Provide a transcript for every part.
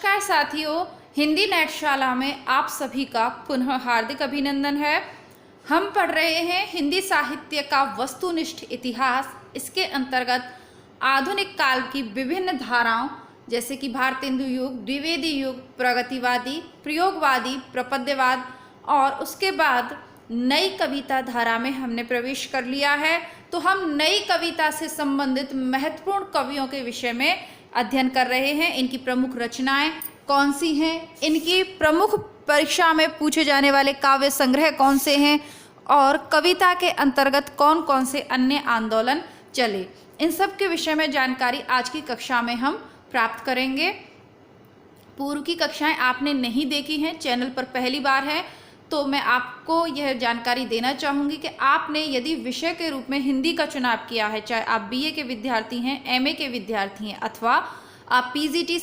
नमस्कार साथियों, हिंदी नेटशाला में आप सभी का पुनः हार्दिक अभिनंदन है। हम पढ़ रहे हैं हिंदी साहित्य का वस्तुनिष्ठ इतिहास। इसके अंतर्गत आधुनिक काल की विभिन्न धाराओं जैसे कि भारतेंदु युग, द्विवेदी युग, प्रगतिवादी, प्रयोगवादी, प्रपद्यवाद और उसके बाद नई कविता धारा में हमने प्रवेश कर लिया है। तो हम नई कविता से संबंधित महत्वपूर्ण कवियों के विषय में अध्ययन कर रहे हैं। इनकी प्रमुख रचनाएं कौन सी हैं, इनकी प्रमुख परीक्षा में पूछे जाने वाले काव्य संग्रह कौन से हैं और कविता के अंतर्गत कौन कौन से अन्य आंदोलन चले, इन सब के विषय में जानकारी आज की कक्षा में हम प्राप्त करेंगे। पूर्व की कक्षाएं आपने नहीं देखी हैं, चैनल पर पहली बार है, तो मैं आपको यह जानकारी देना चाहूँगी कि आपने यदि विषय के रूप में हिंदी का चुनाव किया है, चाहे आप बीए के विद्यार्थी हैं, एमए के विद्यार्थी हैं अथवा आप पीजीटी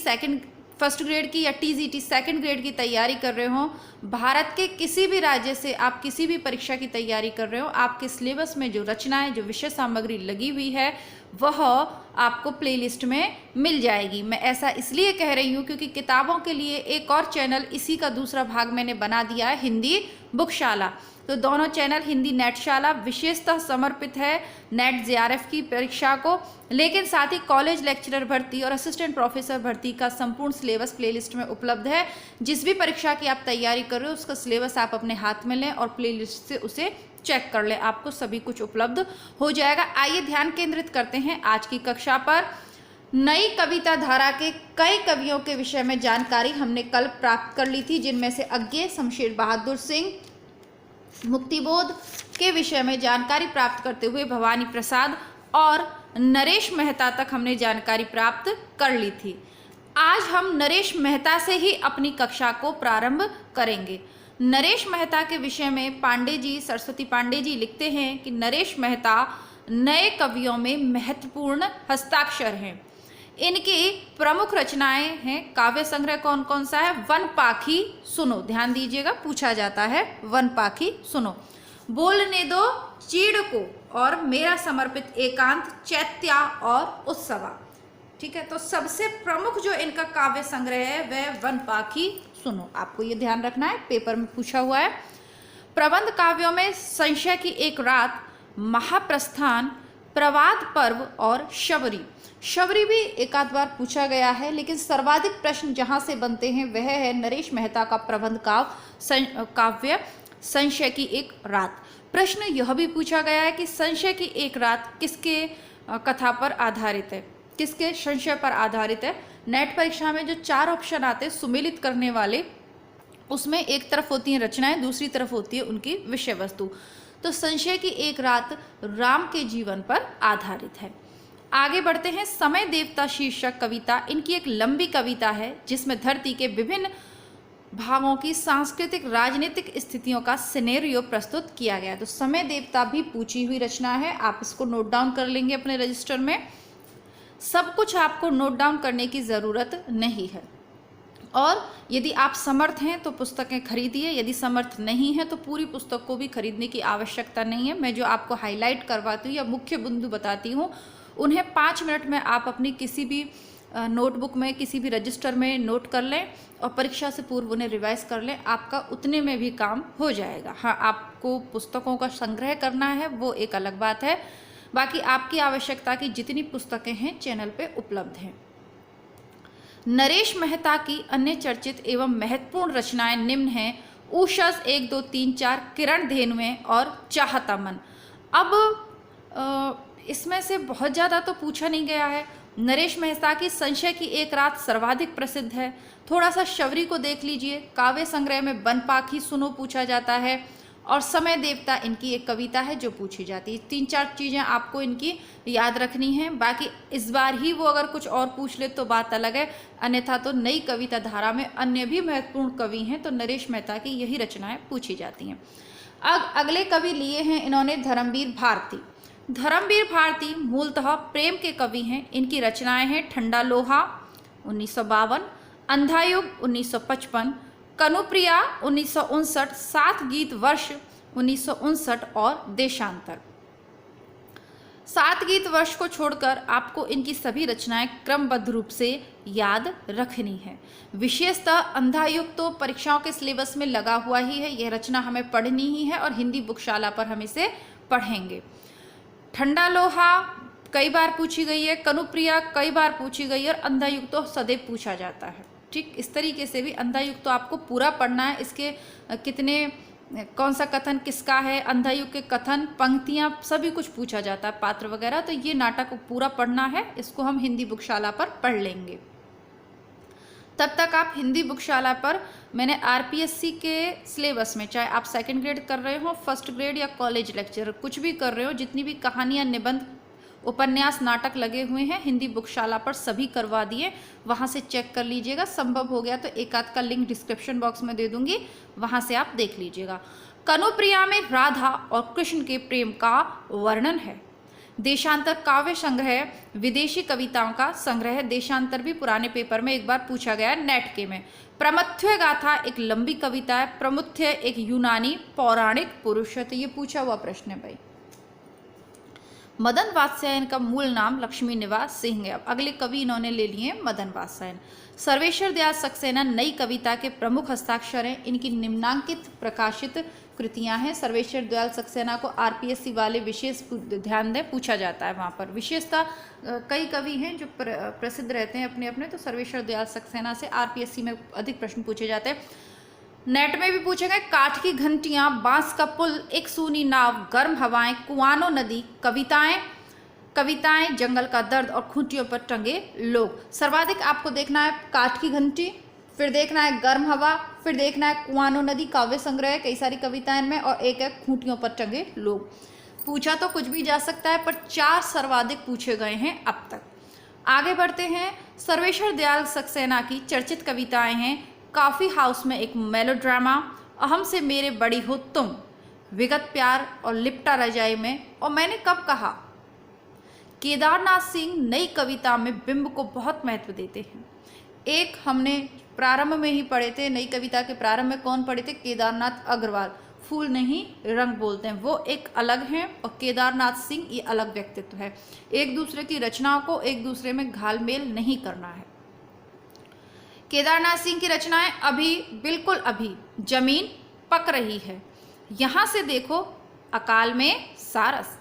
फर्स्ट ग्रेड की या टीजीटी सेकंड ग्रेड की तैयारी कर रहे हो, भारत के किसी भी राज्य से आप किसी भी परीक्षा की तैयारी कर रहे हो, आपके सिलेबस में जो रचनाएं, जो विषय सामग्री लगी हुई है वह आपको प्लेलिस्ट में मिल जाएगी। मैं ऐसा इसलिए कह रही हूँ क्योंकि किताबों के लिए एक और चैनल, इसी का दूसरा भाग मैंने बना दिया है, हिंदी बुकशाला। तो दोनों चैनल हिंदी नेटशाला विशेषतः समर्पित है नेट जेआरएफ की परीक्षा को, लेकिन साथ ही कॉलेज लेक्चरर भर्ती और असिस्टेंट प्रोफेसर भर्ती का संपूर्ण सिलेबस प्लेलिस्ट में उपलब्ध है। जिस भी परीक्षा की आप तैयारी कर रहे हो उसका सिलेबस आप अपने हाथ में लें और प्लेलिस्ट से उसे चेक कर लें, आपको सभी कुछ उपलब्ध हो जाएगा। आइए ध्यान केंद्रित करते हैं आज की कक्षा पर। नई कविता धारा के कई कवियों के विषय में जानकारी हमने कल प्राप्त कर ली थी, जिनमें से अज्ञे, शमशेर बहादुर सिंह, मुक्तिबोध के विषय में जानकारी प्राप्त करते हुए भवानी प्रसाद और नरेश मेहता तक हमने जानकारी प्राप्त कर ली थी। आज हम नरेश मेहता से ही अपनी कक्षा को प्रारंभ करेंगे। नरेश मेहता के विषय में पांडे जी, सरस्वती पांडे जी लिखते हैं कि नरेश मेहता नए कवियों में महत्वपूर्ण हस्ताक्षर हैं। इनकी प्रमुख रचनाएं हैं, काव्य संग्रह कौन कौन सा है? वन पाखी सुनो, ध्यान दीजिएगा, पूछा जाता है वन पाखी सुनो, बोलने दो चीड़ को और मेरा समर्पित एकांत, चैत्या और उत्सवा। ठीक है, तो सबसे प्रमुख जो इनका काव्य संग्रह है वह वन पाखी सुनो, आपको ये ध्यान रखना है, पेपर में पूछा हुआ है। प्रबंध काव्यों में संशय की एक रात, महाप्रस्थान, प्रवाद पर्व और शबरी। शबरी भी एक आध बार पूछा गया है, लेकिन सर्वाधिक प्रश्न जहां से बनते हैं वह है नरेश मेहता का प्रबंध काव्य संशय की एक रात। प्रश्न यह भी पूछा गया है कि संशय की एक रात किसके कथा पर आधारित है, किसके संशय पर आधारित है। नेट परीक्षा में जो 4 ऑप्शन आते हैं सुमेलित करने वाले, उसमें एक तरफ होती है रचनाएं, दूसरी तरफ होती है उनकी विषय वस्तु। तो संशय की एक रात राम के जीवन पर आधारित है। आगे बढ़ते हैं। समय देवता शीर्षक कविता इनकी एक लंबी कविता है जिसमें धरती के विभिन्न भावों की सांस्कृतिक राजनीतिक स्थितियों का सिनेरियो प्रस्तुत किया गया। तो समय देवता भी पूछी हुई रचना है, आप इसको नोट डाउन कर लेंगे अपने रजिस्टर में। सब कुछ आपको नोट डाउन करने की ज़रूरत नहीं है, और यदि आप समर्थ हैं तो पुस्तकें खरीदिए, यदि समर्थ नहीं है तो पूरी पुस्तक को भी खरीदने की आवश्यकता नहीं है। मैं जो आपको हाईलाइट करवाती हूँ या मुख्य बिंदु बताती हूँ उन्हें 5 मिनट में आप अपनी किसी भी नोटबुक में, किसी भी रजिस्टर में नोट कर लें और परीक्षा से पूर्व उन्हें रिवाइज कर लें, आपका उतने में भी काम हो जाएगा। हाँ, आपको पुस्तकों का संग्रह करना है वो एक अलग बात है, बाकी आपकी आवश्यकता की जितनी पुस्तकें हैं चैनल पे उपलब्ध हैं। नरेश मेहता की अन्य चर्चित एवं महत्वपूर्ण रचनाएं निम्न हैं: उषस 1, 2, 3, 4, किरण धेनुएं और चाहता मन। अब इसमें से बहुत ज़्यादा तो पूछा नहीं गया है। नरेश मेहता की संशय की एक रात सर्वाधिक प्रसिद्ध है। थोड़ा सा शबरी को देख लीजिए, काव्य संग्रह में वन पाखी सुनो पूछा जाता है, और समय देवता इनकी एक कविता है जो पूछी जाती है। 3-4 चीज़ें आपको इनकी याद रखनी हैं। बाकी इस बार ही वो अगर कुछ और पूछ ले तो बात अलग है, अन्यथा तो नई कविता धारा में अन्य भी महत्वपूर्ण कवि हैं, तो नरेश मेहता की यही रचनाएं पूछी जाती हैं। अब अगले कवि लिए हैं इन्होंने धर्मवीर भारती। धर्मवीर भारती मूलतः प्रेम के कवि हैं। इनकी रचनाएं हैं ठंडा लोहा 1952, अंधा युग 1955, कनुप्रिया 1959, 7 गीत वर्ष 1959 और देशांतर। 7 गीत वर्ष को छोड़कर आपको इनकी सभी रचनाएं क्रमबद्ध रूप से याद रखनी है। विशेषतः अंधायुक्त तो परीक्षाओं के सिलेबस में लगा हुआ ही है, यह रचना हमें पढ़नी ही है और हिंदी बुकशाला पर हम इसे पढ़ेंगे। ठंडा लोहा कई बार पूछी गई है, कनुप्रिया कई बार पूछी गई है और अंधायुक्त तो सदैव पूछा जाता है। ठीक इस तरीके से भी अंधायुक्त तो आपको पूरा पढ़ना है। इसके कितने कौन सा कथन किसका है, अंधायुक्त के कथन पंक्तियां सभी कुछ पूछा जाता है, पात्र वगैरह। तो ये नाटक पूरा पढ़ना है, इसको हम हिंदी बुकशाला पर पढ़ लेंगे। तब तक आप हिंदी बुकशाला पर मैंने आरपीएससी के सिलेबस में, चाहे आप सेकंड ग्रेड कर रहे हो, फर्स्ट ग्रेड या कॉलेज लेक्चर कुछ भी कर रहे हो, जितनी भी कहानियां, निबंध, उपन्यास, नाटक लगे हुए हैं हिंदी बुकशाला पर सभी करवा दिए। वहां से चेक कर लीजिएगा, संभव हो गया तो एक आध का लिंक डिस्क्रिप्शन बॉक्स में दे दूंगी, वहां से आप देख लीजिएगा। कनुप्रिया में राधा और कृष्ण के प्रेम का वर्णन है। देशांतर काव्य संग्रह विदेशी कविताओं का संग्रह है। देशांतर भी पुराने पेपर में एक बार पूछा गया है, नेट के में। प्रमथ्य गाथा एक लंबी कविता है। प्रमुथ्य एक यूनानी पौराणिक पुरुष है। तो ये पूछा हुआ प्रश्न है भाई। मदन वात्स्यायन का मूल नाम लक्ष्मी निवास सिंह है। अब अगले कवि इन्होंने ले लिए मदन वात्स्यायन। सर्वेश्वर दयाल सक्सेना नई कविता के प्रमुख हस्ताक्षर हैं। इनकी निम्नांकित प्रकाशित कृतियां हैं। सर्वेश्वर दयाल सक्सेना को आरपीएससी वाले विशेष ध्यान दें, पूछा जाता है वहाँ पर। विशेषता कई कवि हैं जो प्रसिद्ध रहते हैं अपने अपने, तो सर्वेश्वर दयाल सक्सेना से आरपीएससी में अधिक प्रश्न पूछे जाते हैं। नेट में भी पूछे गए। काठ की घंटियां, बांस का पुल, एक सूनी नाव, गर्म हवाएं, कुआनो नदी, कविताएं, जंगल का दर्द और खूंटियों पर टंगे लोग। सर्वाधिक आपको देखना है काठ की घंटी, फिर देखना है गर्म हवा, फिर देखना है कुआनो नदी, काव्य संग्रह, कई सारी कविताएं में, और एक है खूंटियों पर टंगे लोग। पूछा तो कुछ भी जा सकता है, पर 4 सर्वाधिक पूछे गए हैं अब तक। आगे बढ़ते हैं। सर्वेश्वर दयाल सक्सेना की चर्चित कविताएं हैं। कॉफी हाउस में एक मेलोड्रामा, अहम से मेरे बड़ी हो तुम, विगत प्यार और लिपटा रजाई में, और मैंने कब कहा। केदारनाथ सिंह नई कविता में बिंब को बहुत महत्व देते हैं। एक हमने प्रारंभ में ही पढ़े थे, नई कविता के प्रारंभ में कौन पढ़े थे? केदारनाथ अग्रवाल। फूल नहीं रंग बोलते हैं, वो एक अलग हैं, और केदारनाथ सिंह ये अलग व्यक्तित्व है। एक दूसरे की रचनाओं को एक दूसरे में घालमेल नहीं करना है। केदारनाथ सिंह की रचनाएं अभी, बिल्कुल अभी जमीन पक रही है, यहाँ से देखो, अकाल में सारस,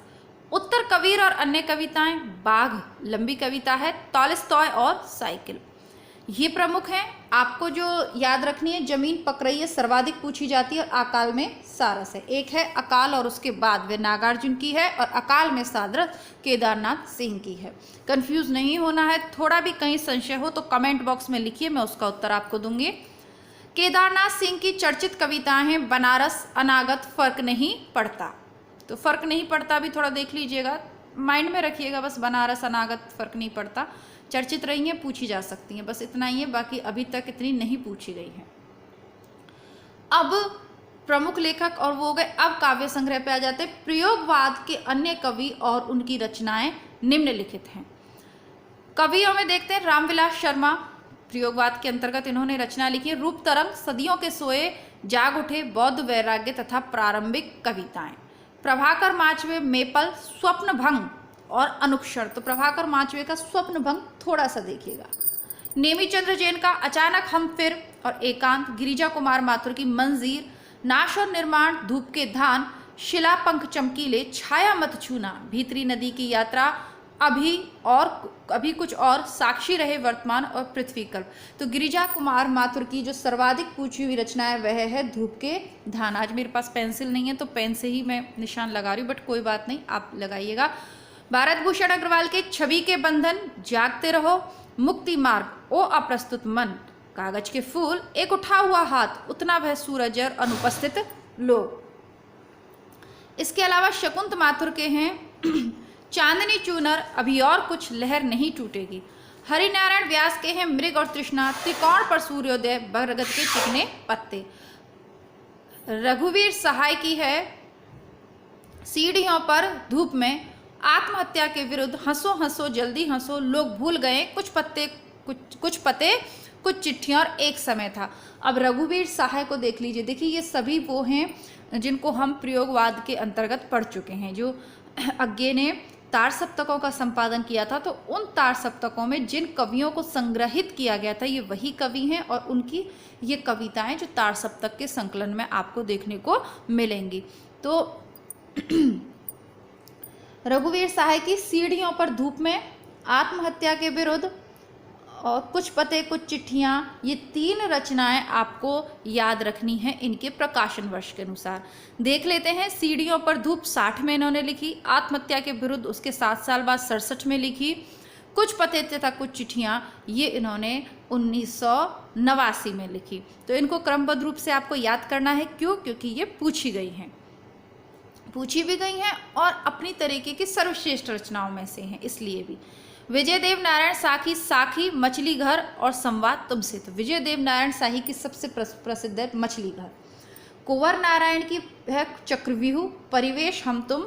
उत्तर कबीर और अन्य कविताएं, बाघ लंबी कविता है, टॉलस्टॉय और साइकिल, ये प्रमुख हैं। आपको जो याद रखनी है, जमीन पक रही है सर्वाधिक पूछी जाती है, और अकाल में सारस है। एक है अकाल और उसके बाद वे नागार्जुन की है, और अकाल में सारस केदारनाथ सिंह की है। कंफ्यूज नहीं होना है। थोड़ा भी कहीं संशय हो तो कमेंट बॉक्स में लिखिए, मैं उसका उत्तर आपको दूंगी। केदारनाथ सिंह की चर्चित कविताएं हैं बनारस, अनागत, फर्क नहीं पड़ता। तो फर्क नहीं पड़ता भी थोड़ा देख लीजिएगा, माइंड में रखिएगा बस, बनारस, अनागत, फर्क नहीं पड़ता चर्चित रही हैं, पूछी जा सकती हैं, बस इतना ही है, बाकी अभी तक इतनी नहीं पूछी गई हैं। अब प्रमुख लेखक और वो हो गए। अब काव्य संग्रह पे आ जाते हैं। प्रयोगवाद के अन्य कवि और उनकी रचनाएं निम्नलिखित हैं। कवियों में देखते हैं रामविलास शर्मा, प्रयोगवाद के अंतर्गत इन्होंने रचना लिखी है। रूप तरंग, सदियों के सोए जाग उठे, बौद्ध वैराग्य तथा प्रारंभिक कविताएं। प्रभाकर माचवे, मेपल, स्वप्न भंग और अनुक्षण। तो प्रभाकर माचवे का स्वप्न भंग थोड़ा सा देखिएगा। नेमीचंद्र जैन का अचानक हम फिर और एकांत। गिरिजा कुमार माथुर की मंजीर, नाश और निर्माण, धूप के धान, शिला पंख चमकीले, छाया मत छूना, भीतरी नदी की यात्रा, अभी कुछ और, साक्षी रहे वर्तमान और पृथ्वी कल्प। तो गिरिजा कुमार माथुर की जो सर्वाधिक पूछी हुई रचना है वह है धूप के धान। आज मेरे पास पेंसिल नहीं है तो पेन से ही मैं निशान लगा रही हूँ, बट कोई बात नहीं, आप लगाइएगा। भारत भूषण अग्रवाल के छवि के बंधन, जागते रहो, मुक्ति मार्ग, ओ अप्रस्तुत मन, कागज के फूल, एक उठा हुआ हाथ, उतना वह सूरज और अनुपस्थित लोग। इसके अलावा शकुंत माथुर के हैं चांदनी चूनर, अभी और कुछ लहर नहीं टूटेगी। हरिनारायण व्यास के हैं मृग और तृष्णा, त्रिकोण पर सूर्योदय, बरगद के चिकने पत्ते। रघुवीर सहाय की है सीढ़ियों पर धूप में, आत्महत्या के विरुद्ध, हंसो हंसो जल्दी हंसो, लोग भूल गए कुछ पते कुछ चिट्ठियां और एक समय था। अब रघुवीर सहाय को देख लीजिए। देखिए ये सभी वो हैं जिनको हम प्रयोगवाद के अंतर्गत पढ़ चुके हैं। जो अज्ञे ने तार सप्तकों का संपादन किया था, तो उन तार सप्तकों में जिन कवियों को संग्रहित किया गया था ये वही कवि हैं और उनकी ये कविताएं जो तार सप्तक के संकलन में आपको देखने को मिलेंगी। तो रघुवीर सहाय की सीढ़ियों पर धूप में, आत्महत्या के विरुद्ध और कुछ पते कुछ चिट्ठियाँ, ये 3 रचनाएं आपको याद रखनी है इनके प्रकाशन वर्ष के अनुसार। देख लेते हैं। सीढ़ियों पर धूप 60 में इन्होंने लिखी, आत्महत्या के विरुद्ध उसके 7 साल बाद 67 में लिखी, कुछ पते तथा कुछ चिट्ठियाँ ये इन्होंने 1989 में लिखी। तो इनको क्रमबद्ध रूप से आपको याद करना है। क्यों? क्योंकि ये पूछी भी गई हैं और अपनी तरीके की सर्वश्रेष्ठ रचनाओं में से हैं, इसलिए भी। विजयदेव नारायण साखी, साखी, मछली घर और संवाद तुमसे। तो विजयदेव नारायण शाही की सबसे प्रसिद्ध है मछली घर। कुंवर नारायण की है चक्रव्यूह, परिवेश, हम तुम,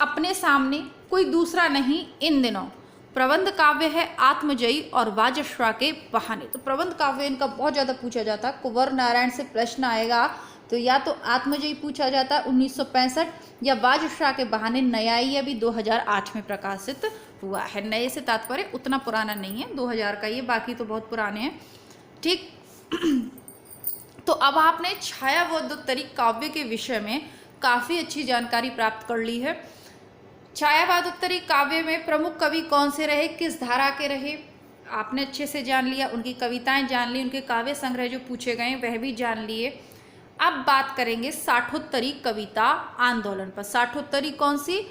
अपने सामने, कोई दूसरा नहीं इन दिनों। प्रबंध काव्य है आत्मजयी और वाजश्वा के बहाने। तो प्रबंध काव्य इनका बहुत ज़्यादा पूछा जाता है। कुंवर नारायण से प्रश्न आएगा तो या तो आत्मजयी पूछा जाता है 1965, या वाजश्वा के बहाने नया ही अभी 2008 में प्रकाशित हुआ है। नए से तात्पर्य उतना पुराना नहीं है, 2000 का ये, बाकी तो बहुत पुराने हैं। ठीक। तो अब आपने छायावादोत्तरी काव्य के विषय में काफ़ी अच्छी जानकारी प्राप्त कर ली है। छायावादोत्तरी काव्य में प्रमुख कवि कौन से रहे, किस धारा के रहे, आपने अच्छे से जान लिया। उनकी कविताएं जान ली, उनके काव्य संग्रह जो पूछे गए वह भी जान लिए। अब बात करेंगे साठोत्तरी कविता आंदोलन पर। साठोत्तरी कौन सी?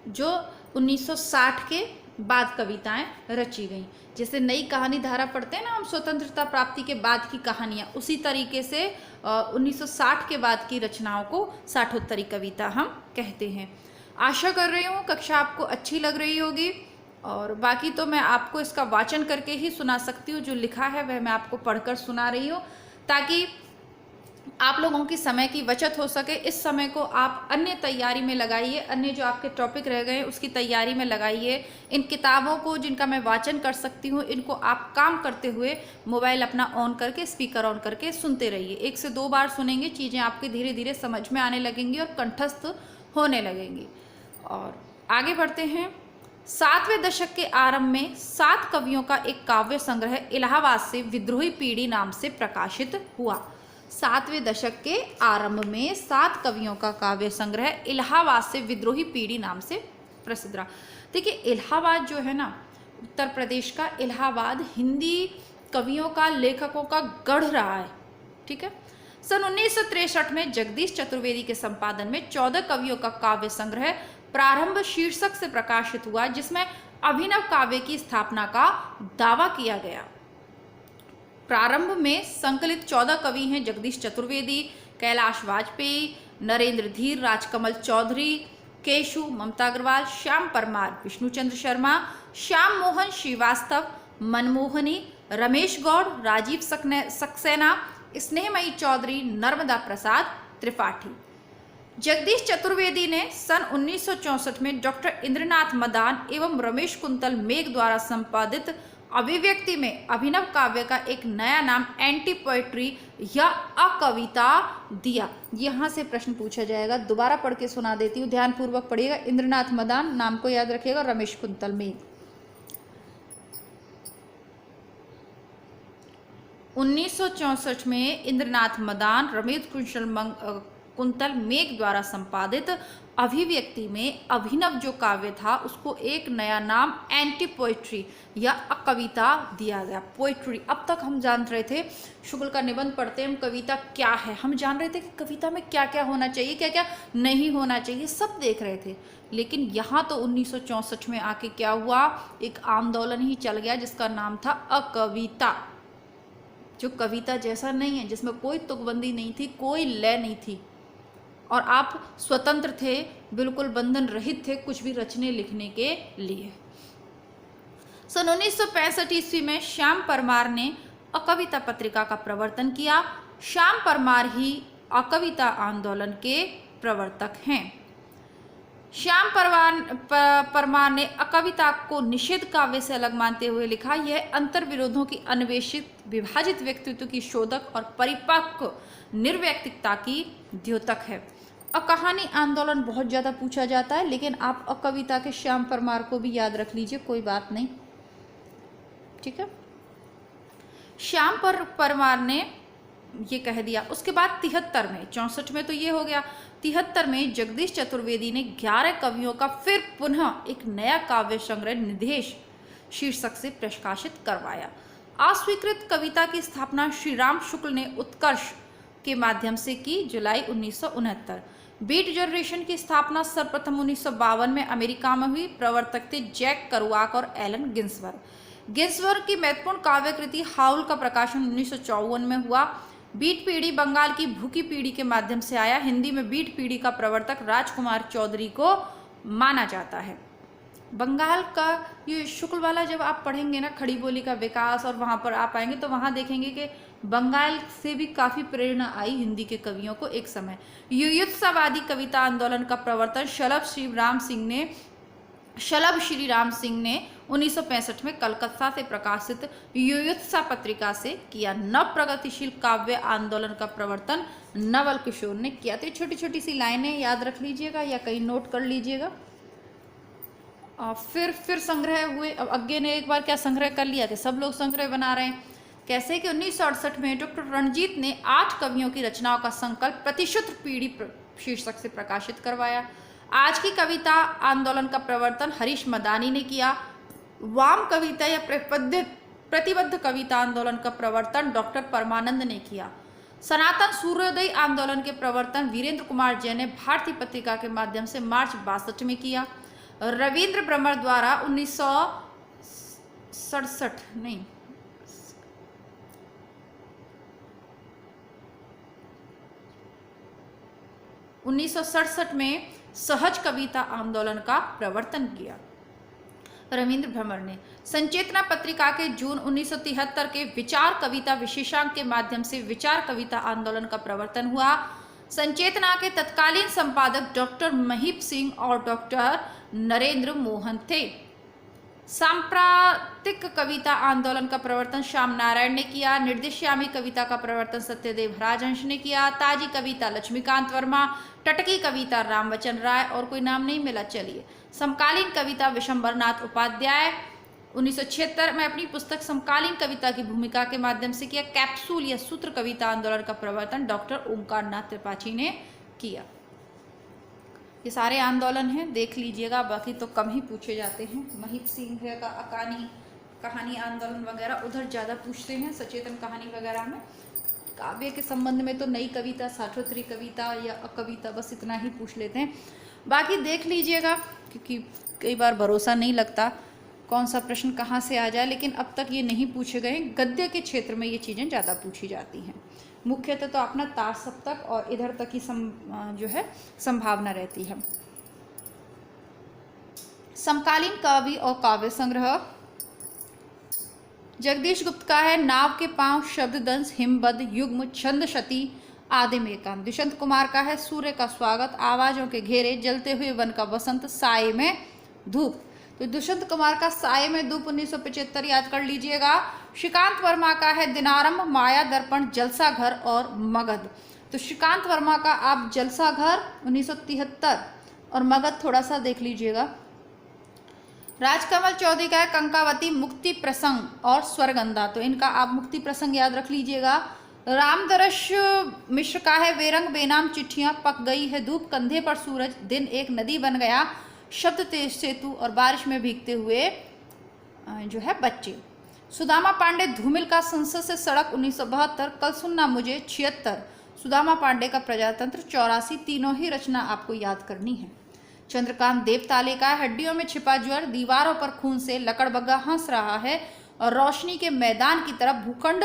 जो 1960 के बाद कविताएं रची गई। जैसे नई कहानी धारा पढ़ते हैं ना हम, स्वतंत्रता प्राप्ति के बाद की कहानियाँ, उसी तरीके से 1960 के बाद की रचनाओं को साठोत्तरी कविता हम कहते हैं। आशा कर रही हूँ कक्षा आपको अच्छी लग रही होगी, और बाकी तो मैं आपको इसका वाचन करके ही सुना सकती हूँ। जो लिखा है वह मैं आपको पढ़कर सुना रही हूँ ताकि आप लोगों की समय की बचत हो सके। इस समय को आप अन्य तैयारी में लगाइए, अन्य जो आपके टॉपिक रह गए उसकी तैयारी में लगाइए। इन किताबों को जिनका मैं वाचन कर सकती हूँ, इनको आप काम करते हुए मोबाइल अपना ऑन करके, स्पीकर ऑन करके सुनते रहिए। 1 से 2 बार सुनेंगे, चीज़ें आपके धीरे धीरे समझ में आने लगेंगी और कंठस्थ होने लगेंगी। और आगे बढ़ते हैं। 7वें दशक के आरंभ में 7 कवियों का एक काव्य संग्रह इलाहाबाद से विद्रोही पीढ़ी नाम से प्रकाशित हुआ। 7वें दशक के आरंभ में 7 कवियों का काव्य संग्रह इलाहाबाद से विद्रोही पीढ़ी नाम से प्रसिद्ध रहा। देखिए इलाहाबाद जो है ना, उत्तर प्रदेश का इलाहाबाद हिंदी कवियों का, लेखकों का गढ़ रहा है। ठीक है। सन 1963 में जगदीश चतुर्वेदी के संपादन में 14 कवियों का काव्य संग्रह प्रारंभ शीर्षक से प्रकाशित हुआ, जिसमें अभिनव काव्य की स्थापना का दावा किया गया। प्रारंभ में संकलित 14 कवि हैं जगदीश चतुर्वेदी, कैलाश वाजपेयी, नरेंद्र धीर, राजकमल चौधरी, केशु, ममता अग्रवाल, श्याम परमार, विष्णुचंद्र शर्मा, श्याम मोहन श्रीवास्तव, मनमोहनी, रमेश गौड़, राजीव सक्सेना, स्नेहमयी चौधरी, नर्मदा प्रसाद त्रिपाठी। जगदीश चतुर्वेदी ने सन 1964 में डॉक्टर इंद्रनाथ मदान एवं रमेश कुंतल मेघ द्वारा संपादित अभिव्यक्ति में अभिनव काव्य का एक नया नाम एंटी पोएट्री या अकविता दिया। यहाँ से प्रश्न पूछा जाएगा, दोबारा पढ़ के सुना देती हूँ, ध्यानपूर्वक पढ़िएगा। इंद्रनाथ मदान नाम को याद रखिएगा, रमेश कुंतल मेघ। 1964 में इंद्रनाथ मदान, रमेश कुंतल मेघ द्वारा संपादित अभिव्यक्ति में अभिनव जो काव्य था उसको एक नया नाम एंटी पोएट्री या अकविता दिया गया। पोएट्री, अब तक हम जान रहे थे, शुक्ल का निबंध पढ़ते हम, कविता क्या है, हम जान रहे थे कि कविता में क्या क्या होना चाहिए, क्या क्या नहीं होना चाहिए, सब देख रहे थे। लेकिन यहाँ तो 1964 में आके क्या हुआ, एक आंदोलन ही चल गया जिसका नाम था अकविता, जो कविता जैसा नहीं है, जिसमें कोई तुकबंदी नहीं थी, कोई लय नहीं थी, और आप स्वतंत्र थे, बिल्कुल बंधन रहित थे कुछ भी रचने लिखने के लिए। सन 1965 ईस्वी में श्याम परमार ने अकविता पत्रिका का प्रवर्तन किया। श्याम परमार ही अकविता आंदोलन के प्रवर्तक हैं। श्याम परमार ने अकविता को निषेध काव्य से अलग मानते हुए लिखा, यह अंतर विरोधों की अन्वेषित, विभाजित व्यक्तित्व की शोधक और परिपक्व निर्वैयक्तिकता की द्योतक है। कहानी आंदोलन बहुत ज़्यादा पूछा जाता है, लेकिन आप कविता के श्याम परमार को भी याद रख लीजिए, कोई बात नहीं, ठीक है। श्याम परमार ने ये कह दिया। उसके बाद 73 में, 64 में तो ये हो गया, 73 में जगदीश चतुर्वेदी ने 11 कवियों का फिर पुनः एक नया काव्य संग्रह निदेश शीर्षक से प्रकाशित करवाया। अस्वीकृत कविता की स्थापना श्री राम शुक्ल ने उत्कर्ष के माध्यम से की, जुलाई 1969। बीट जनरेशन की स्थापना सर्वप्रथम 1952 में अमेरिका में हुई। प्रवर्तक थे जैक करुआक और एलन गिन्सबर्ग की महत्वपूर्ण काव्य कृति हाउल का प्रकाशन 1954 में हुआ। बीट पीढ़ी बंगाल की भूखी पीढ़ी के माध्यम से आया। हिंदी में बीट पीढ़ी का प्रवर्तक राजकुमार चौधरी को माना जाता है। बंगाल का ये शुक्ल वाला जब आप पढ़ेंगे ना, खड़ी बोली का विकास, और वहाँ पर आप आएंगे तो वहाँ देखेंगे कि बंगाल से भी काफ़ी प्रेरणा आई हिंदी के कवियों को एक समय। युयुत्सावादी कविता आंदोलन का प्रवर्तन शलभ श्री राम सिंह ने 1965 में कलकत्ता से प्रकाशित युयुत्सा पत्रिका से किया। नव प्रगतिशील काव्य आंदोलन का प्रवर्तन नवल किशोर ने किया। तो छोटी छोटी सी लाइनें याद रख लीजिएगा या कहीं नोट कर लीजिएगा। फिर संग्रह हुए। अब आगे ने एक बार क्या संग्रह कर लिया कि सब लोग संग्रह बना रहे हैं। कैसे कि 1968 में डॉक्टर रणजीत ने 8 कवियों की रचनाओं का संकल्प प्रतिशुद्ध पीढ़ी शीर्षक से प्रकाशित करवाया। आज की कविता आंदोलन का प्रवर्तन हरीश मदानी ने किया। वाम कविता या प्रतिबद्ध कविता आंदोलन का प्रवर्तन डॉक्टर परमानंद ने किया। सनातन सूर्योदय आंदोलन के प्रवर्तन वीरेंद्र कुमार जैन ने भारतीय पत्रिका के माध्यम से मार्च 62 में किया। रविंद्र भ्रमर द्वारा 1967 में सहज कविता आंदोलन का प्रवर्तन किया। रविंद्र भ्रमर ने संचेतना पत्रिका के जून 1973 के विचार कविता विशेषांक के माध्यम से विचार कविता आंदोलन का प्रवर्तन हुआ। संचेतना के तत्कालीन संपादक डॉक्टर महीप सिंह और डॉक्टर नरेंद्र मोहन थे। सांप्रतिक कविता आंदोलन का प्रवर्तन श्याम नारायण ने किया। निर्देश्यामी कविता का प्रवर्तन सत्यदेव राजहंस ने किया। ताजी कविता लक्ष्मीकांत वर्मा, टटकी कविता रामवचन राय, और कोई नाम नहीं मिला, चलिए। समकालीन कविता विशंबरनाथ उपाध्याय 1976 में अपनी पुस्तक समकालीन कविता की भूमिका के माध्यम से किया। कैप्सूल या सूत्र कविता आंदोलन का प्रवर्तन डॉक्टर ओमकार नाथ त्रिपाठी ने किया। ये सारे आंदोलन हैं, देख लीजिएगा, बाकी तो कम ही पूछे जाते हैं। महीप सिंह का कहानी आंदोलन वगैरह उधर ज़्यादा पूछते हैं, सचेतन कहानी वगैरह में। काव्य के संबंध में तो नई कविता, साठोत्तरी कविता या अकविता, बस इतना ही पूछ लेते हैं। बाकी देख लीजिएगा, क्योंकि कई बार भरोसा नहीं लगता कौन सा प्रश्न कहाँ से आ जाए, लेकिन अब तक ये नहीं पूछे गए। गद्य के क्षेत्र में ये चीज़ें ज़्यादा पूछी जाती हैं। मुख्यतः तो अपना तार सप्तक और इधर तक ही जो है संभावना रहती है। समकालीन कवि और काव्य संग्रह जगदीश गुप्त का है नाव के पांव, शब्ददंश, हिमबद्ध, युग्म, छंद, शती, आदिम एकांत। दुष्यंत कुमार का है सूर्य का स्वागत, आवाजों के घेरे, जलते हुए वन का वसंत, साये में धूप। तो दुष्यंत कुमार का साये में धूप 1975 याद कर लीजिएगा। श्रीकांत वर्मा का है दिनारंभ, माया दर्पण, जलसा घर और मगध। तो श्रीकांत वर्मा का आप जलसा घर 1973 और मगध थोड़ा सा देख लीजिएगा। राजकमल चौधरी का है कंकावती, मुक्ति प्रसंग और स्वरगंधा। तो इनका आप मुक्ति प्रसंग याद रख लीजिएगा। रामदर्श मिश्र का है वेरंग बेनाम चिट्ठियां, पक गई है धूप, कंधे पर सूरज, दिन एक नदी बन गया, शब्द तेज सेतु और बारिश में भीगते हुए जो है बच्चे। सुदामा पांडे धूमिल का संसद से सड़क 1972, कल सुनना मुझे 76, सुदामा पांडे का प्रजातंत्र 84। तीनों ही रचना आपको याद करनी है। चंद्रकांत देवताले का हड्डियों में छिपा ज्वर, दीवारों पर खून से लकड़बग्गा हंस रहा है और रोशनी के मैदान की तरफ भूखंड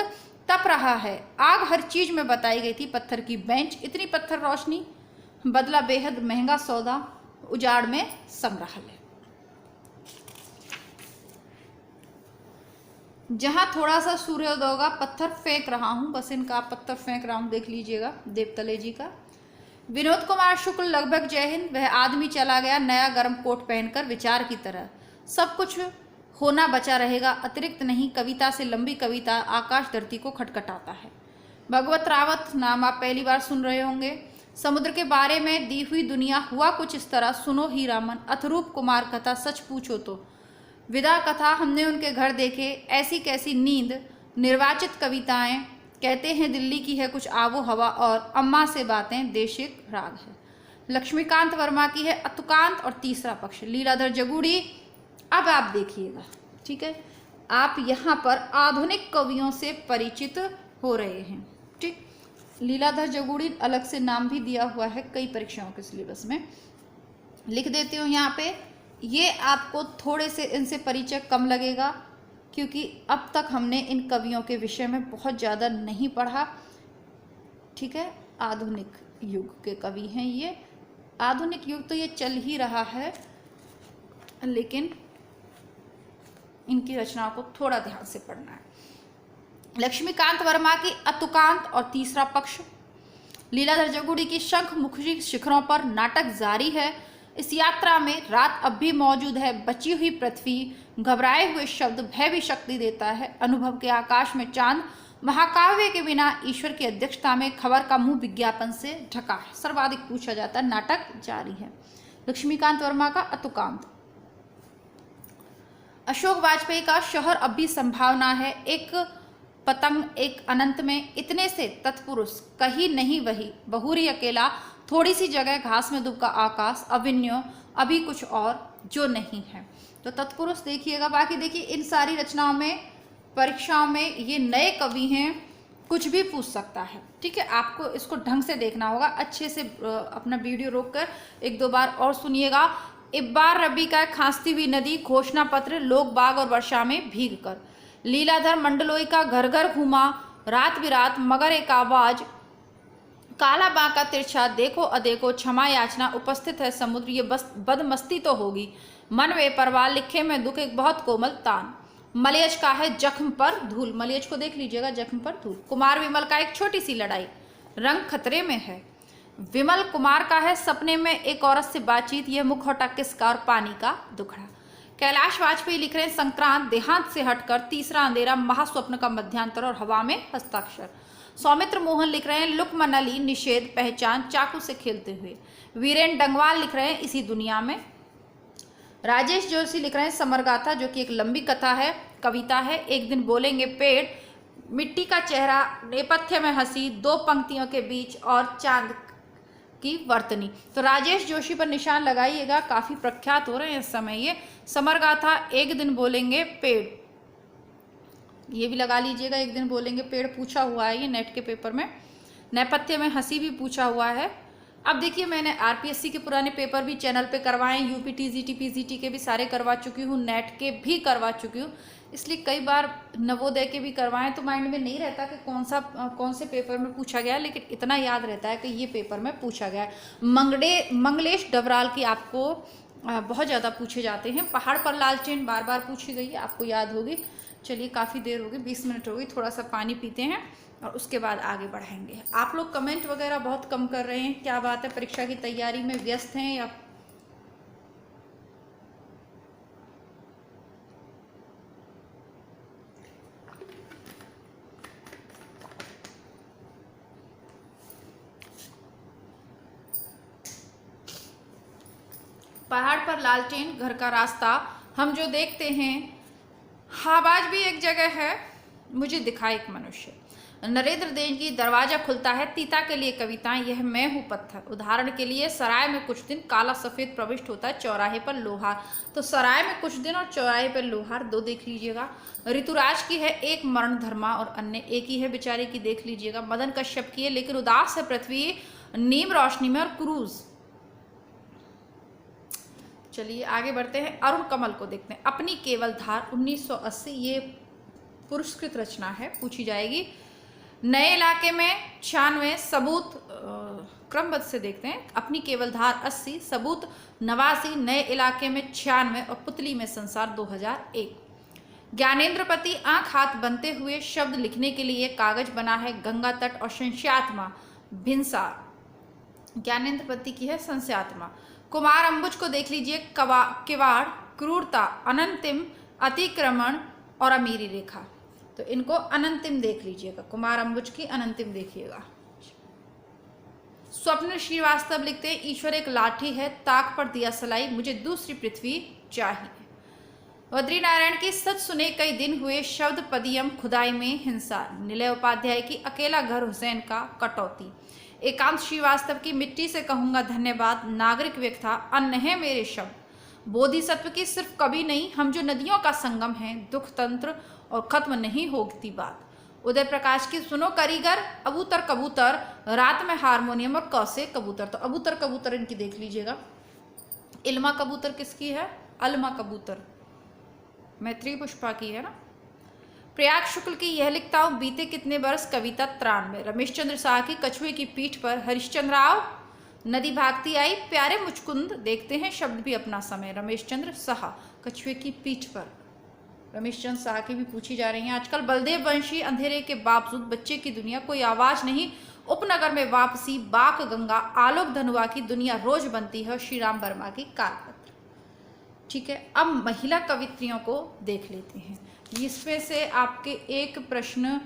तप रहा है। आग हर चीज में बताई गई थी, पत्थर की बेंच, इतनी पत्थर रोशनी, बदला बेहद महंगा सौदा, उजाड़ में संग्रहालय। जहां थोड़ा सा सूर्योदय होगा, पत्थर फेंक रहा हूं, बस इनका आप पत्थर फेंक रहा हूं देख लीजिएगा, देवतले जी का। विनोद कुमार शुक्ल लगभग जय हिंद, वह आदमी चला गया नया गर्म कोट पहनकर, विचार की तरह सब कुछ होना बचा रहेगा, अतिरिक्त नहीं, कविता से लंबी कविता आकाश धरती को खटखटाता है। भगवत रावत नाम आप पहली बार सुन रहे होंगे। समुद्र के बारे में दी हुई दुनिया हुआ कुछ इस तरह, सुनो हीरामन अथरूप कुमार कथा, सच पूछो तो विदा कथा, हमने उनके घर देखे, ऐसी कैसी नींद, निर्वाचित कविताएं, कहते हैं दिल्ली की है कुछ आबो हवा, और अम्मा से बातें, देशिक राग है। लक्ष्मीकांत वर्मा की है अतुकांत और तीसरा पक्ष। लीलाधर जगूड़ी, अब आप देखिएगा, ठीक है, आप यहाँ पर आधुनिक कवियों से परिचित हो रहे हैं। ठीक, लीलाधर जगूड़ी अलग से नाम भी दिया हुआ है कई परीक्षाओं के सिलेबस में, लिख देती हूँ यहाँ पे। ये आपको थोड़े से इनसे परिचय कम लगेगा क्योंकि अब तक हमने इन कवियों के विषय में बहुत ज़्यादा नहीं पढ़ा। ठीक है, आधुनिक युग के कवि हैं ये। आधुनिक युग तो ये चल ही रहा है, लेकिन इनकी रचनाओं को थोड़ा ध्यान से पढ़ना है। लक्ष्मीकांत वर्मा की अतुकांत और तीसरा पक्ष। लीलाधर जगूड़ी की शंख मुखरी शिखरों पर नाटक जारी है। इस यात्रा में रात अब भी मौजूद है, बची हुई पृथ्वी, घबराए हुए शब्द, भय भी शक्ति देता है, अनुभव के आकाश में चांद, महाकाव्य के बिना ईश्वर की अध्यक्षता में, खबर का मुंह विज्ञापन से ढका है। सर्वाधिक पूछा जाता है, नाटक जारी है। लक्ष्मीकांत वर्मा का अतुकांत। अशोक वाजपेयी का शहर अब भी संभावना है, एक पतंग एक अनंत में, इतने से तत्पुरुष, कहीं नहीं वही, बहुरी अकेला, थोड़ी सी जगह, घास में दुबका आकाश, अभिन्यो, अभी कुछ और जो नहीं है। तो तत्पुरुष देखिएगा। बाकी देखिए इन सारी रचनाओं में परीक्षाओं में ये नए कवि हैं, कुछ भी पूछ सकता है। ठीक है, आपको इसको ढंग से देखना होगा, अच्छे से अपना वीडियो रोककर एक दो बार और सुनिएगा। इब्बार रबी का खांसती हुई नदी, घोषणा पत्र, लोग बाग और वर्षा में भीग कर। लीलाधर मंडलोई का घर घर घूमा, रात बिरात, मगर एक आवाज, काला बांका तिरछा, देखो अदेखो, क्षमा याचना, उपस्थित है समुद्र, ये बस बदमस्ती तो होगी, मन वे परवाह, लिखे में दुख, एक बहुत कोमल तान। मलयज का है जख्म पर धूल, मलयज को देख लीजिएगा, जख्म पर धूल। कुमार विमल का एक छोटी सी लड़ाई, रंग खतरे में है। विमल कुमार का है सपने में एक औरत से बातचीत, यह मुखौटा किसका और पानी का दुखड़ा। कैलाश वाजपेयी लिख रहे हैं संक्रांत, देहांत से हटकर, तीसरा अंधेरा, महास्वप्न का मध्यांतर और हवा में हस्ताक्षर। सौमित्र मोहन लिख रहे हैं लुकमनली, निषेध, पहचान, चाकू से खेलते हुए। वीरेन डंगवाल लिख रहे हैं इसी दुनिया में। राजेश जोशी लिख रहे हैं समरगाथा, जो कि एक लंबी कथा है, कविता है। एक दिन बोलेंगे पेड़, मिट्टी का चेहरा, नेपथ्य में हंसी, दो पंक्तियों के बीच, और चांद की वर्तनी। तो राजेश जोशी पर निशान लगाइएगा, काफी प्रख्यात हो रहे हैं इस समय ये। समरगाथा, एक दिन बोलेंगे पेड़, ये भी लगा लीजिएगा, एक दिन बोलेंगे पेड़ पूछा हुआ है ये नेट के पेपर में। नेपथ्य में हंसी भी पूछा हुआ है। अब देखिए मैंने आरपीएससी के पुराने पेपर भी चैनल पे करवाए, यूपी टीजीटी पीजीटी के भी सारे करवा चुकी हूँ, नेट के भी करवा चुकी हूँ, इसलिए कई बार नवोदय के भी करवाएं तो माइंड में नहीं रहता कि कौन से पेपर में पूछा गया, लेकिन इतना याद रहता है कि ये पेपर में पूछा गया है। मंगलेश डबराल की आपको बहुत ज़्यादा पूछे जाते हैं। पहाड़ पर लालटेन बार बार पूछी गई है, आपको याद होगी। चलिए काफ़ी देर हो गई, 20 मिनट हो गई, थोड़ा सा पानी पीते हैं और उसके बाद आगे बढ़ाएंगे। आप लोग कमेंट वगैरह बहुत कम कर रहे हैं, क्या बात है, परीक्षा की तैयारी में व्यस्त हैं या पहाड़ पर लालटेन, घर का रास्ता, हम जो देखते हैं, आवाज भी एक जगह है, मुझे दिखा एक मनुष्य, नरेंद्र देन की दरवाजा खुलता है, तीता के लिए कविताएं, यह मैं हूँ पत्थर। उदाहरण के लिए सराय में कुछ दिन, काला सफेद प्रविष्ट होता है, चौराहे पर लोहार। तो सराय में कुछ दिन और चौराहे पर लोहार, दो देख लीजिएगा। ऋतुराज की है एक मरण धर्मा और अन्य, एक ही है बेचारे की, देख लीजिएगा। मदन कश्यप की है लेकिन उदास है पृथ्वी, नीम रोशनी में, और क्रूज। चलिए आगे बढ़ते हैं, अरुण कमल को देखते हैं। अपनी केवल धार 1980, ये पुरस्कृत रचना है, पूछी जाएगी। नए इलाके में 96, सबूत क्रमबद्ध से देखते हैं। अपनी केवल धार 80, सबूत 89, नए इलाके में 96 और पुतली में संसार 2001। ज्ञानेंद्रपति आंख हाथ बनते हुए, शब्द लिखने के लिए कागज बना है, गंगा तट और संस्यात्मा भिनसार। ज्ञानेंद्रपति की है संस्यात्मा। कुमार अंबुज को देख लीजिए, किवाड़, क्रूरता, अनंतिम, अतिक्रमण और अमीरी रेखा। तो इनको अनंतिम देख लीजिएगा, कुमार अंबुज की अनंतिम देखिएगा। स्वप्न श्रीवास्तव लिखते हैं, ईश्वर एक लाठी है, ताक पर दिया सलाई, मुझे दूसरी पृथ्वी चाहिए। बद्री नारायण की सच सुने कई दिन हुए, शब्द पदियम खुदाई में हिंसा। निलय उपाध्याय की अकेला घर हुसैन का कटौती। एकांत श्रीवास्तव की मिट्टी से कहूंगा धन्यवाद, नागरिक व्यथा अन्न है मेरे शब्द। बोधिसत्व की सिर्फ कभी नहीं, हम जो नदियों का संगम है, दुख तंत्र और खत्म नहीं होती बात। उदय प्रकाश की सुनो कारीगर, अबूतर कबूतर, रात में हारमोनियम और कौसे कबूतर। तो अबूतर कबूतर इनकी देख लीजिएगा। इल्मा कबूतर किसकी है? अलमा कबूतर मैत्री पुष्पा की है ना। प्रयाग शुक्ल की यह लिखता हूँ, बीते कितने बरस कविता 93। रमेश चंद्र शाह की कछुए की पीठ पर, हरिश्चंद्र आओ नदी भागती आई, प्यारे मुचकुंद देखते हैं शब्द भी अपना समय। रमेश चंद्र शाह कछुए की पीठ पर। रमेश चंद्र शाह की भी पूछी जा रही हैं आजकल। बलदेव वंशी, अंधेरे के बावजूद बच्चे की दुनिया, कोई आवाज नहीं, उपनगर में वापसी, बाक गंगा, आलोक धनुआ की दुनिया रोज बनती है, श्री राम वर्मा की कालपत्र। ठीक है, अब महिला कवित्रियों को देख लेते हैं। इसमें से आपके एक प्रश्न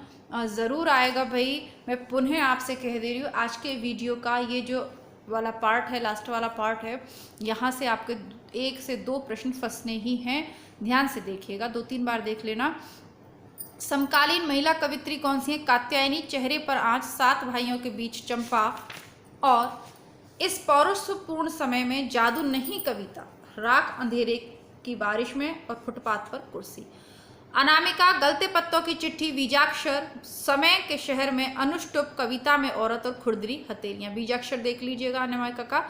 ज़रूर आएगा भाई। मैं पुनः आपसे कह दे रही हूँ, आज के वीडियो का ये जो वाला पार्ट है, लास्ट वाला पार्ट है, यहाँ से आपके 1 से 2 प्रश्न फंसने ही हैं। ध्यान से देखिएगा, 2-3 बार देख लेना। समकालीन महिला कवित्री कौन सी है? कात्यायनी, चेहरे पर आँच, 7 भाइयों के बीच चंपा, और इस पौरुषपूर्ण समय में जादू नहीं कविता, राख अंधेरे की बारिश में और फुटपाथ पर कुर्सी। अनामिका, गलते पत्तों की चिट्ठी, बीजाक्षर, समय के शहर में, अनुष्टुप, कविता में औरत और खुरदरी हथेलियां। बीजाक्षर देख लीजिएगा अनामिका का।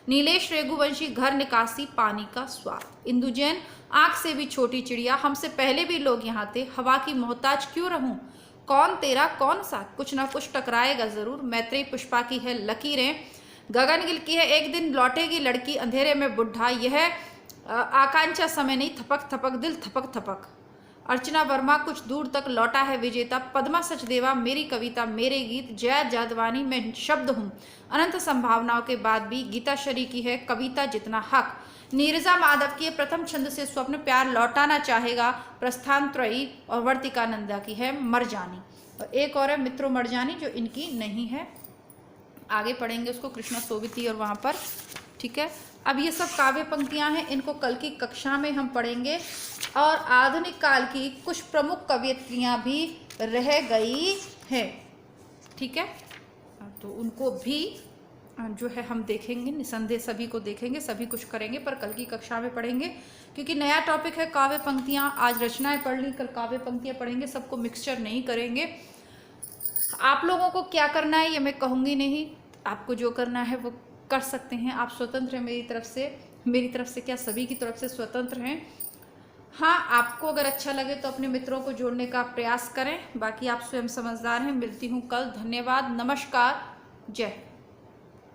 नीलेश रेगुवंशी, घर निकासी, पानी का स्वाद। इंदु जैन, आंख से भी छोटी चिड़िया, हमसे पहले भी लोग यहाँ थे, हवा की मोहताज क्यों रहूं, कौन तेरा कौन सा, कुछ ना कुछ टकराएगा जरूर। मैत्री पुष्पा की है लकीरें। गगन गिल की है, एक दिन लौटेगी लड़की, अंधेरे में बुढ़ा, यह आकांक्षा समय नहीं, थपक थपक दिल थपक थपक। अर्चना वर्मा, कुछ दूर तक लौटा है विजेता। पद्मा सचदेवा, मेरी कविता मेरे गीत। जया जादवानी, मैं शब्द हूँ अनंत संभावनाओं के बाद भी। गीता शरी की है, कविता जितना हक। नीरजा माधव की है, प्रथम छंद से स्वप्न, प्यार लौटाना चाहेगा। प्रस्थान त्रयी। और वर्तिकानंदा की है, मरजानी। और एक और है मित्रो मरजानी, जो इनकी नहीं है, आगे पढ़ेंगे उसको, कृष्णा सोविती और वहाँ पर। ठीक है, अब ये सब काव्य पंक्तियाँ हैं, इनको कल की कक्षा में हम पढ़ेंगे। और आधुनिक काल की कुछ प्रमुख कवियत्रियाँ भी रह गई हैं। ठीक है, तो उनको भी जो है हम देखेंगे, निसंदेह सभी को देखेंगे, सभी कुछ करेंगे, पर कल की कक्षा में पढ़ेंगे, क्योंकि नया टॉपिक है काव्य पंक्तियाँ। आज रचनाएं पढ़ ली, कल काव्य पंक्तियाँ पढ़ेंगे, सबको मिक्सचर नहीं करेंगे। आप लोगों को क्या करना है ये मैं कहूँगी नहीं, आपको जो करना है वो कर सकते हैं। आप स्वतंत्र हैं मेरी तरफ से क्या, सभी की तरफ से स्वतंत्र हैं। हाँ, आपको अगर अच्छा लगे तो अपने मित्रों को जोड़ने का प्रयास करें, बाकी आप स्वयं समझदार हैं। मिलती हूँ कल, धन्यवाद, नमस्कार, जय।